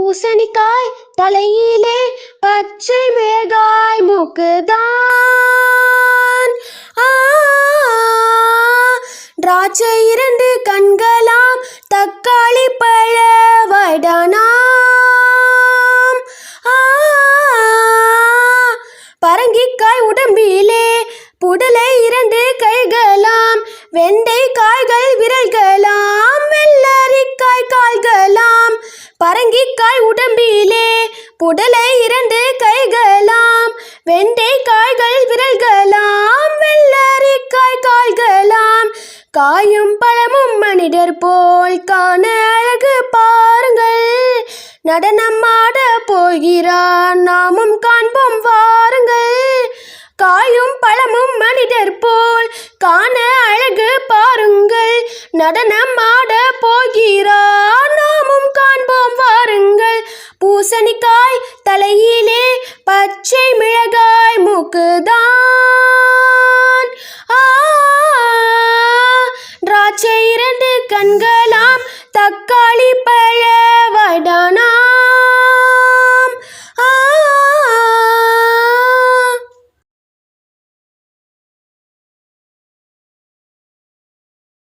பூசணிக்காய் தலையிலே பச்சை மிளகாய் மூக்குதான். திராட்சை 2 கண்களாம் தக்காளி பழ வடனாம். பரங்கிக்காய் உடம்பிலே புடலை 2 கைகளாம் வெண்டைக்காய்கள் விரல்களாம் வெள்ளரிக்காய் கால்களாம். பரங்கிக்காய் உடம்பிலே புடலை 2 கைகளாம் வெண்டைக்காய்கள் விரல்களாம் வெள்ளரிக்காய் கால்களாம். காயும் பழமும் மனிதர் போல் காண அழகு பாருங்கள். நடனம் ஆட போகிறார் நாமும் காண்போம் வாருங்கள். காயும் பழமும் மனிதர் போல் காண அழகு பாருங்கள். நடனம் ஆட போகிறார் நாமும் காண்போம் வாருங்கள். பூசணிக்காய் தலையிலே பச்சை மிளகாய் மூக்குதான். திராட்சை 2 கண்களாம் தக்காளி பழ வடனா.